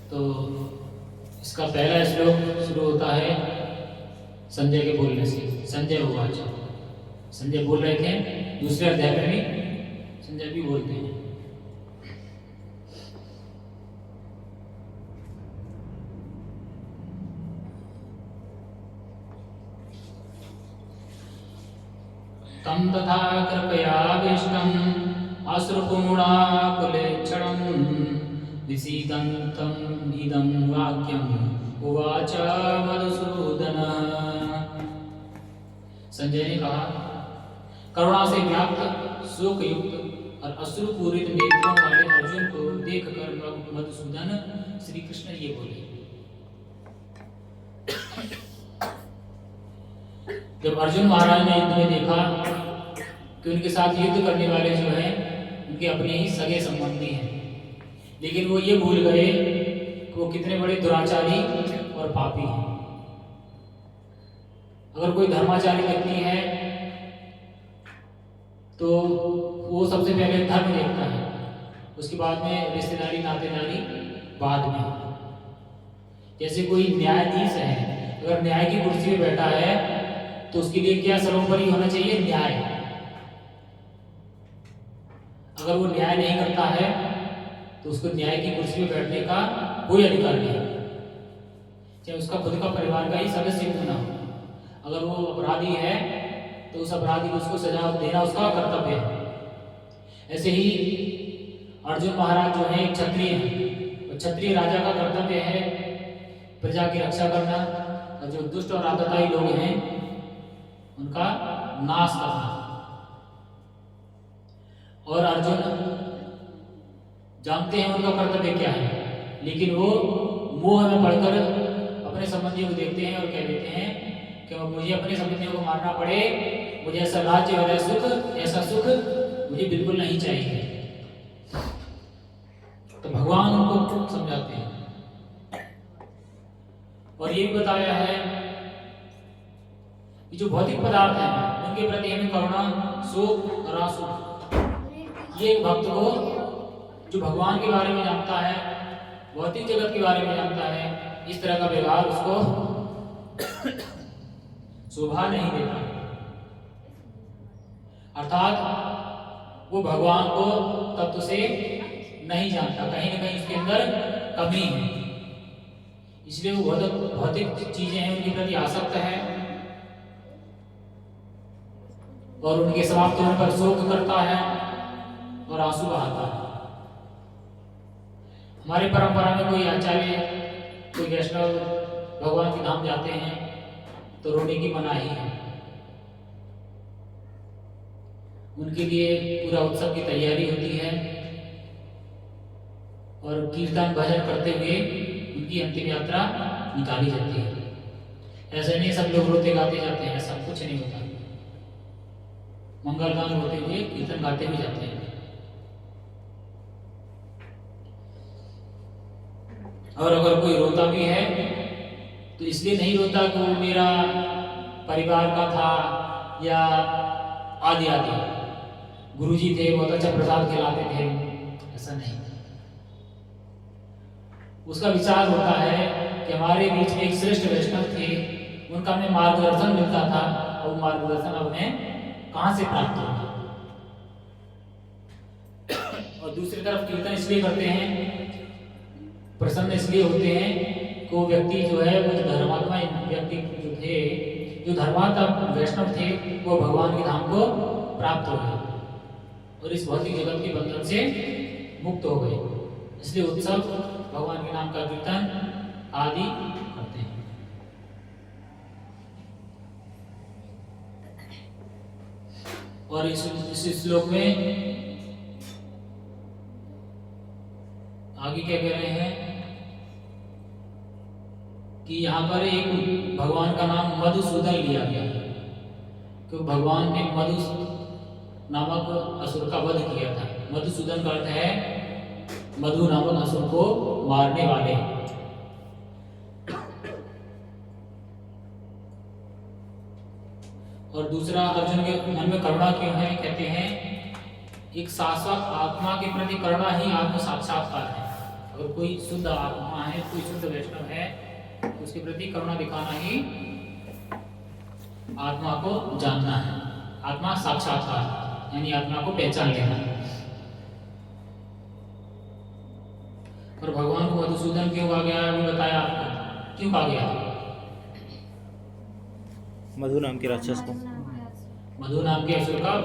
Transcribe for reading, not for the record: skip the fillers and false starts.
तो इसका पहला श्लोक शुरू होता है संजय के बोलने से। संजय उवाच, संजय बोल रहे थे, दूसरे अध्याय में भी संजय भी बोलते हैं। तम तथा कृपयाभीष्टम् अश्रुपूर्णाकुलेक्षणं विसीदन्तम् इदं वाक्यम् उवाच मधुसूदनः। संजय ने कहा, करुणा से व्याप्त, शोक युक्त और अश्रुपूरित नेत्रों वाले अर्जुन को देखकर मधुसूदन श्री कृष्ण ये बोले। जब अर्जुन महाराज ने युद्ध में देखा कि उनके साथ युद्ध करने वाले जो हैं उनके अपने ही सगे संबंधी हैं, लेकिन वो ये भूल गए कि वो कितने बड़े दुराचारी और पापी हैं। अगर कोई धर्माचारी व्यक्ति है तो वो सबसे पहले धर्म देखता है, उसके बाद में रिश्तेदारी नातेदारी बाद में। जैसे कोई न्यायाधीश है, अगर न्याय की कुर्सी पे बैठा है तो उसके लिए क्या सर्वोपरि होना चाहिए? न्याय। अगर वो न्याय नहीं करता है तो उसको न्याय की कुर्सी पे बैठने का कोई अधिकार नहीं है, चाहे उसका खुद का परिवार का ही सदस्य क्यों ना हो। अगर वो अपराधी है तो उस अपराधी को उसको सजा देना उसका कर्तव्य है। ऐसे ही अर्जुन महाराज जो है एक क्षत्रिय है, और क्षत्रिय राजा का कर्तव्य है प्रजा की रक्षा करना, और जो दुष्ट और आतताई लोग हैं उनका नाश करना। और अर्जुन जानते हैं उनका कर्तव्य क्या है, लेकिन वो मोह में पड़कर अपने संबंधियों को देखते हैं और कह देते हैं कि मुझे अपने संबंधियों को मारना पड़े, मुझे ऐसा राज्य और ऐसा सुख मुझे बिल्कुल नहीं चाहिए। तो भगवान उनको समझाते हैं और ये भी बताया है कि जो भौतिक पदार्थ हैं उनके प्रति हमें करुणा, शोक और आंसू। ये एक भक्त को जो भगवान के बारे में जानता है, भौतिक जगत के बारे में जानता है, इस तरह का व्यवहार उसको शोभा नहीं देता। अर्थात वो भगवान को तत्व से नहीं जानता, कहीं ना कहीं उसके अंदर कमी है, इसलिए वो भौतिक चीजें हैं उनके प्रति आसक्त है और उनके समाप्त होने पर शोक करता है और आंसू बहाता है। हमारी परंपरा में कोई आचार्य, कोई वैष्णव भगवान के धाम जाते हैं तो रोने की मनाही है। उनके लिए पूरा उत्सव की तैयारी होती है और कीर्तन भजन करते हुए उनकी अंतिम यात्रा निकाली जाती है। ऐसे नहीं सब लोग रोते गाते जाते हैं, ऐसा कुछ नहीं होता। मंगल गान होते हुए कीर्तन गाते हुए जाते हैं। और अगर कोई रोता भी है तो इसलिए नहीं रोता कि वो मेरा परिवार का था या आदि आदि, गुरुजी थे बहुत अच्छा प्रसाद खिलाते थे, ऐसा नहीं। उसका विचार होता है कि हमारे बीच में एक श्रेष्ठ वैष्णव थे, उनका हमें मार्गदर्शन मिलता था और वो मार्गदर्शन हमें कहां से प्राप्त होगा। और दूसरी तरफ कीर्तन इसलिए करते हैं, प्रसन्न इसलिए होते हैं कि वो व्यक्ति जो है, वो धर्मात्मा व्यक्ति जो थे, जो धर्मात्मा वैष्णव थे, वो भगवान के धाम को प्राप्त हो गए और इस भौतिक जगत के बंधन से मुक्त हो गए। इसलिए उत्सव, भगवान के नाम का कीर्तन आदि करते हैं। और इस श्लोक में आगे क्या कह रहे हैं कि यहाँ पर एक भगवान का नाम मधुसूदन लिया गया है, क्योंकि भगवान ने मधु नामक असुर का वध किया था। मधुसूदन का अर्थ है मधु नामक असुर को मारने वाले। और दूसरा, अर्जुन के मन में करुणा क्यों है? कहते हैं एक शाश्वत आत्मा के प्रति करुणा ही आत्म साक्षात्कार है। अगर कोई शुद्ध आत्मा है, कोई शुद्ध वैष्णव है, तो उसके प्रति करुणा दिखाना ही आत्मा को जानना है। आत्मा साक्षात्कार यानी आत्मा को पहचान लेना। और भगवान को मधुसूदन क्यों कहा गया अभी बताया आपको, क्यों कहा गया? मधु नाम के राक्षस को, मधु नाम के असुर का